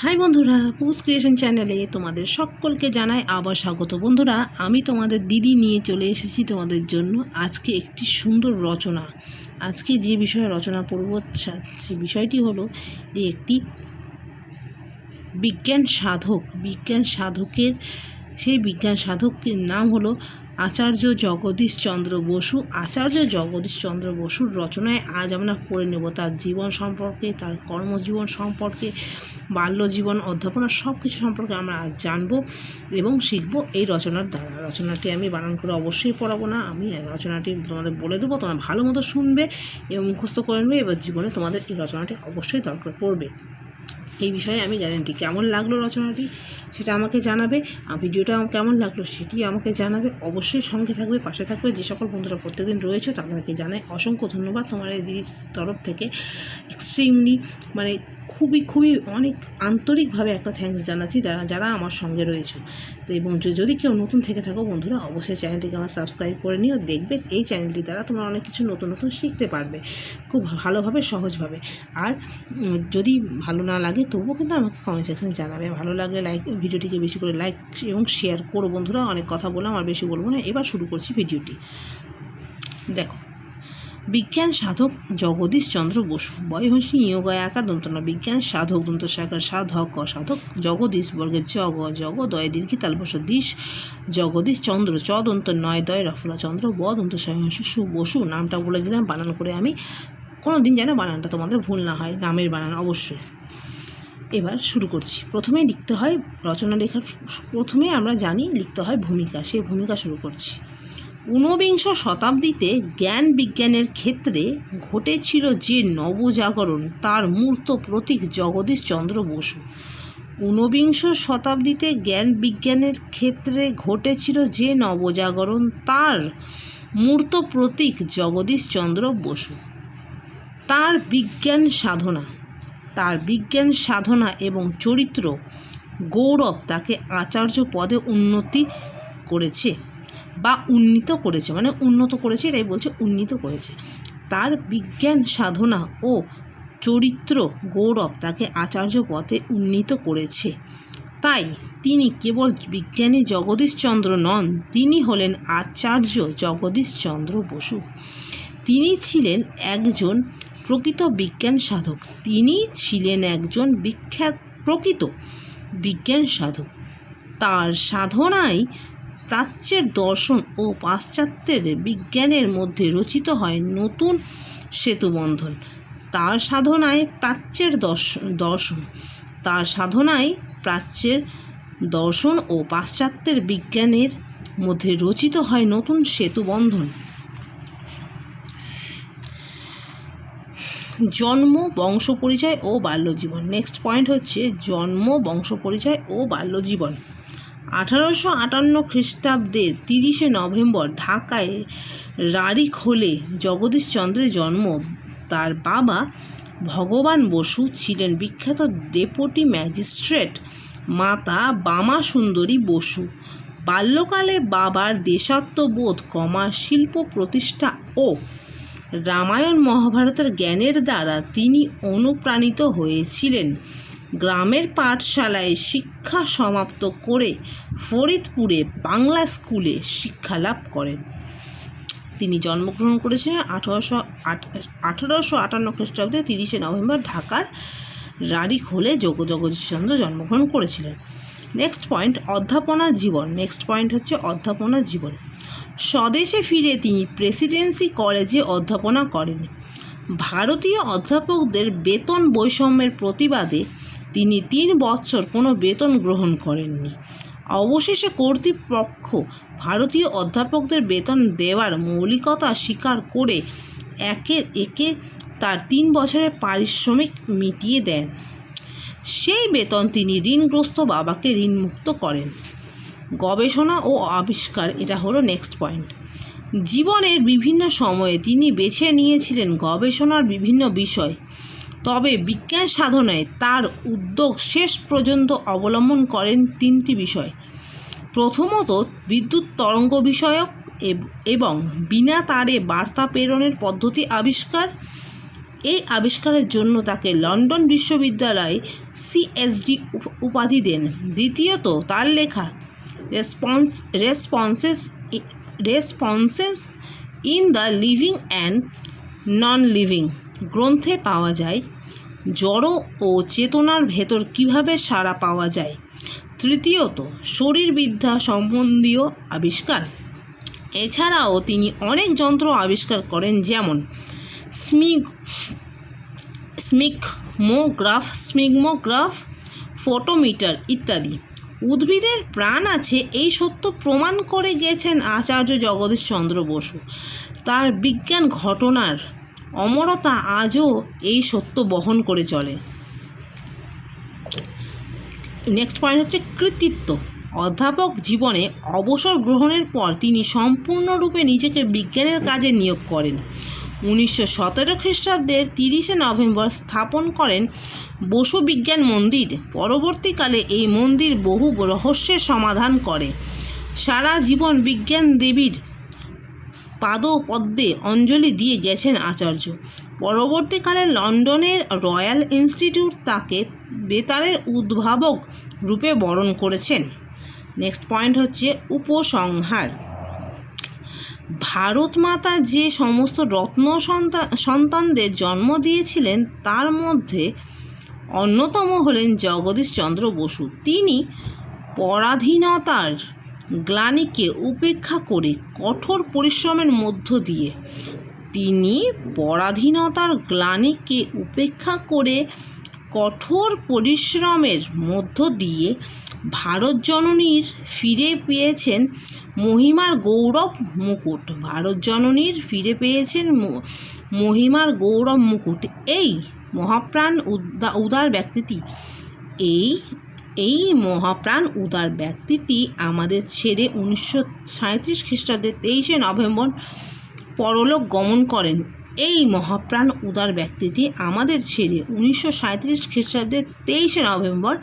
High বন্ধুরা, পুস creation চ্যানেলে তোমাদের সকলকে জানাই আবার স্বাগত। বন্ধুরা, আমি তোমাদের দিদি নিয়ে চলে এসেছি তোমাদের জন্য আজকে একটি সুন্দর রচনা। আজকে যে বিষয়ে রচনা পড়ব সে বিষয়টি হলো যে একটি বিজ্ঞান সাধকের সেই বিজ্ঞান সাধকের নাম হলো আচার্য জগদীশ চন্দ্র বসু। আচার্য জগদীশ চন্দ্র বসুর রচনায় আজ আমরা পড়ে নেব তার জীবন সম্পর্কে, তার কর্মজীবন সম্পর্কে, বাল্যজীবন, অধ্যাপনা সব কিছু সম্পর্কে আমরা আজ জানবো এবং শিখবো এই রচনার দ্বারা। রচনাটি আমি বানান করে অবশ্যই পড়াবো না, আমি রচনাটি তোমাদের বলে দেবো, তোমরা ভালো মতো শুনবে এবং মুখস্থ করে নেবে। এবার জীবনে তোমাদের এই রচনাটি অবশ্যই দরকার পড়বে। এই বিষয়ে আমি গ্যারেন্টি। কেমন লাগলো রচনাটি সেটা আমাকে জানাবে, আর ভিডিওটা কেমন লাগলো সেটি আমাকে জানাবে। অবশ্যই সঙ্গে থাকবে, পাশে থাকবে। যে সকল বন্ধুরা প্রত্যেকদিন রয়েছে তাদেরকে জানাই অসংখ্য ধন্যবাদ। তোমার এই দিদির তরফ থেকে এক্সট্রিমলি খুবই অনেক আন্তরিকভাবে একটা থ্যাঙ্কস জানাচ্ছি যারা আমার সঙ্গে রয়েছে। তো এবং যদি কেউ নতুন থেকে থাকো বন্ধুরা, অবশ্যই চ্যানেলটিকে আমার সাবস্ক্রাইব করে নিও। দেখবে এই চ্যানেলটি দ্বারা তোমরা অনেক কিছু নতুন শিখতে পারবে খুব ভালোভাবে, সহজভাবে। আর যদি ভালো না লাগে তবুও কিন্তু আমাকে কমেন্ট সেকশনে জানাবে। ভালো লাগলে ভিডিওটিকে বেশি করে লাইক এবং শেয়ার করো বন্ধুরা। অনেক কথা বললাম, আর বেশি বলবো না। এবার শুরু করছি ভিডিওটি। দেখো, বিজ্ঞান সাধক জগদীশ চন্দ্র বসু, বয়হসী ইয়োগায় আকার দন্তনা বিজ্ঞান সাধক দন্তসাকার সাধক সাধক জগদীশ বর্গের জগদয় দীর্ঘি তালবস দিশ জগদীশ চন্দ্র চদন্ত নয় দয় রফলা চন্দ্র বদন্ত সু বসু। নামটা বলে দিলাম, বানান করে আমি কোনো দিন যেন বানানটা তোমাদের ভুল না হয়, নামের বানান অবশ্যই। এবার শুরু করছি। প্রথমেই লিখতে হয় রচনা লেখার প্রথমে আমরা জানি লিখতে হয় ভূমিকা। সেই ভূমিকা শুরু করছি। ঊনবিংশ শতাব্দীতে জ্ঞান বিজ্ঞানের ক্ষেত্রে ঘটেছিল যে নবজাগরণ তার মূর্ত প্রতীক জগদীশ চন্দ্র বসু। ঊনবিংশ শতাব্দীতে জ্ঞান বিজ্ঞানের ক্ষেত্রে ঘটেছিল যে নবজাগরণ তার মূর্ত প্রতীক জগদীশ চন্দ্র বসু। তার বিজ্ঞান সাধনা এবং চরিত্র গৌরব তাকে আচার্য পদে উন্নীত করেছে, এটাই বলছে, উন্নীত করেছে। তার বিজ্ঞান সাধনা ও চরিত্র গৌরব তাকে আচার্য পদে উন্নীত করেছে। তাই তিনি কেবল বিজ্ঞানী জগদীশচন্দ্র নন, তিনি হলেন আচার্য জগদীশচন্দ্র বসু। তিনি ছিলেন একজন প্রকৃত বিজ্ঞান সাধক। প্রকৃত বিজ্ঞান সাধক। তার সাধনায় প্রাচ্যের দর্শন ও পাশ্চাত্যের বিজ্ঞানের মধ্যে রচিত হয় নতুন সেতুবন্ধন। তার সাধনায় প্রাচ্যের দর্শন ও পাশ্চাত্যের বিজ্ঞানের মধ্যে রচিত হয় নতুন সেতুবন্ধন। জন্ম, বংশ পরিচয় ও বাল্যজীবন। নেক্সট পয়েন্ট হচ্ছে জন্ম, বংশ পরিচয় ও বাল্যজীবন। 1858 খ্রিস্টাব্দের 30 নভেম্বর ঢাকায় রাড়ীখোলে জগদীশচন্দ্রের জন্ম। তার বাবা ভগবান বসু ছিলেন বিখ্যাত ডেপুটি ম্যাজিস্ট্রেট, মাতা বামা সুন্দরী বসু। বাল্যকালে বাবার দেশাত্মবোধ, শিল্প প্রতিষ্ঠা ও রামায়ণ মহাভারতের জ্ঞানের দ্বারা তিনি অনুপ্রাণিত হয়েছিলেন। গ্রামের পাঠশালায় শিক্ষা সমাপ্ত করে ফরিদপুরে বাংলা স্কুলে শিক্ষালাভ করেন। তিনি জন্মগ্রহণ করেছিলেন 1858 খ্রিস্টাব্দে 30 নভেম্বর ঢাকার রাড়ীখোলে জগদীশচন্দ্র জন্মগ্রহণ করেছিলেন। নেক্সট পয়েন্ট অধ্যাপনা জীবন। স্বদেশে ফিরে তিনি প্রেসিডেন্সি কলেজে অধ্যাপনা করেন। ভারতীয় অধ্যাপকদের বেতন বৈষম্যের প্রতিবাদে তিনি 3 বছর কোনো বেতন গ্রহণ করেননি। অবশেষে কর্তৃপক্ষ ভারতীয় অধ্যাপকদের বেতন দেওয়ার মৌলিকতা স্বীকার করে একে তার 3 বছরের পারিশ্রমিক মিটিয়ে দেন। সেই বেতন তিনি ঋণগ্রস্ত বাবাকে ঋণমুক্ত করেন। গবেষণা ও আবিষ্কার, এটা হলো নেক্সট পয়েন্ট। জীবনের বিভিন্ন সময়ে তিনি বেছে নিয়েছিলেন গবেষণার বিভিন্ন বিষয়, তবে বিজ্ঞান সাধনায় তার উদ্যোগ শেষ পর্যন্ত অবলম্বন করেন 3টি বিষয়। প্রথমত, বিদ্যুৎ তরঙ্গ বিষয়ক এবং বিনা তারে বার্তা প্রেরণের পদ্ধতি আবিষ্কার, এই আবিষ্কারের জন্য তাকে লন্ডন বিশ্ববিদ্যালয়ে সিএসডি উপাধি দেন। দ্বিতীয়ত, তার লেখা responses in the living and non living গ্রন্থে পাওয়া যায় জড় ও চেতনার ভেতর কিভাবে সাড়া পাওয়া যায়। তৃতীয়ত, শরীরবিদ্যা সম্বন্ধীয় আবিষ্কার। এছাড়াও তিনি অনেক যন্ত্র আবিষ্কার করেন, যেমন স্মিগমোগ্রাফ, ফটোমিটার ইত্যাদি। উদ্ভিদের প্রাণ আছে এই সত্য প্রমাণ করে গেছেন আচার্য জগদীশ চন্দ্র বসু। তার বিজ্ঞান ঘটনার অমরতা আজও এই সত্য বহন করে চলে। নেক্সট পয়েন্ট হচ্ছে কৃতিত্ব। অধ্যাপক জীবনে অবসর গ্রহণের পর তিনি সম্পূর্ণরূপে নিজেকে বিজ্ঞানের কাজে নিয়োগ করেন। 1917 খ্রিস্টাব্দের 30 নভেম্বর স্থাপন করেন বসু বিজ্ঞান মন্দির। পরবর্তীকালে এই মন্দির বহু রহস্যের সমাধান করে। সারা জীবন বিজ্ঞান দেবীর পাদপদ্মে অঞ্জলি দিয়ে গেছেন আচার্য। পরবর্তীকালে লন্ডনের রয়্যাল ইনস্টিটিউট তাকে বেতারের উদ্ভাবক রূপে বরণ করেছেন। নেক্সট পয়েন্ট হচ্ছে উপসংহার। ভারত মাতা যে সমস্ত রত্ন সন্তানদের জন্ম দিয়েছিলেন তার মধ্যে অন্যতম হলেন জগদীশ চন্দ্র বসু। তিনি পরাধীনতার গ্লানিকে উপেক্ষা করে কঠোর পরিশ্রমের মধ্য দিয়ে ভারত জননীর ফিরে পেয়েছেন মহিমার গৌরব মুকুট। এই মহাপ্রাণ উদার ব্যক্তিটি আমাদের ছেড়ে 1937 খ্রিস্টাব্দে 23 নভেম্বর পরলোক গমন করেন। এই মহাপ্রাণ উদার ব্যক্তিটি আমাদের ছেড়ে 1937 খ্রিস্টাব্দে 23 নভেম্বর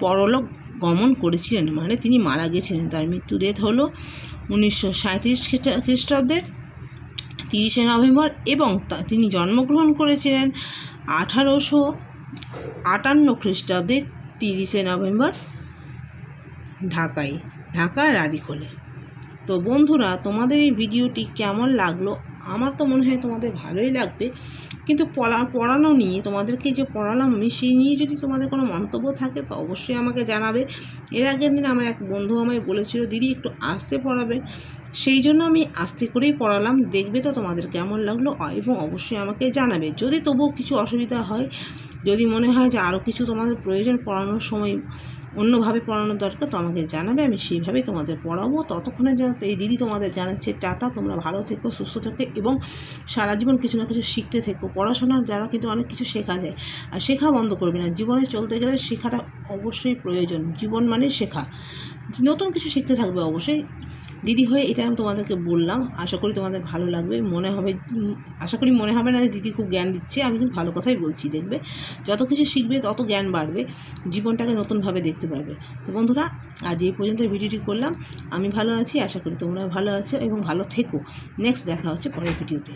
পরলোক গমন করেছিলেন, মানে তিনি মারা গেছিলেন। তার মৃত্যু ডেট হলো 1937 খ্রিস্টাব্দের 30 নভেম্বর এবং তিনি জন্মগ্রহণ করেছিলেন 1858 খ্রিস্টাব্দের 30 নভেম্বর ঢাকার রানীখোলে। তো বন্ধুরা, তোমাদের এই ভিডিওটি কেমন লাগলো? আমার তো মনে হয় তোমাদের ভালোই লাগবে, কিন্তু পড়ানো নিয়ে তোমাদেরকে যে পড়ালাম আমি সেই নিয়ে যদি তোমাদের কোনো মন্তব্য থাকে তো অবশ্যই আমাকে জানাবে। এর আগের দিন আমার এক বন্ধু আমায় বলেছিল দিদি একটু আস্তে পড়াবে, সেই জন্য আমি আস্তে করেই পড়ালাম। দেখবে তো তোমাদের কেমন লাগলো এবং অবশ্যই আমাকে জানাবে। যদি তবুও কিছু অসুবিধা হয়, যদি মনে হয় যে আরও কিছু তোমাদের প্রয়োজন পড়ানোর সময় অন্যভাবে পড়ানোর দরকার, তো আমাকে জানাবে, আমি সেইভাবেই তোমাদের পড়াবো। ততক্ষণের জন্য এই দিদি তোমাদের জানাচ্ছে টাটা। তোমরা ভালো থেকো, সুস্থ থেকো এবং সারা জীবন কিছু না কিছু শিখতে থেকো। পড়াশোনার দ্বারা কিন্তু অনেক কিছু শেখা যায়, আর শেখা বন্ধ করবে না। জীবনে চলতে গেলে শেখাটা অবশ্যই প্রয়োজন। জীবন মানে শেখা, নতুন কিছু শিখতে থাকবে অবশ্যই। দিদি হয়ে এটা আমি তোমাদেরকে বললাম, আশা করি তোমাদের ভালো লাগবে। আশা করি মনে হবে না যে দিদি খুব জ্ঞান দিচ্ছে, আমি কিন্তু ভালো কথাই বলছি। দেখবে যত কিছু শিখবে তত জ্ঞান বাড়বে, জীবনটাকে নতুনভাবে দেখতে পারবে। তো বন্ধুরা, আজ এই পর্যন্ত ভিডিওটি করলাম। আমি ভালো আছি, আশা করি তোমরা ভালো আছো এবং ভালো থেকো। নেক্সট দেখা হচ্ছে পরের ভিডিওতে।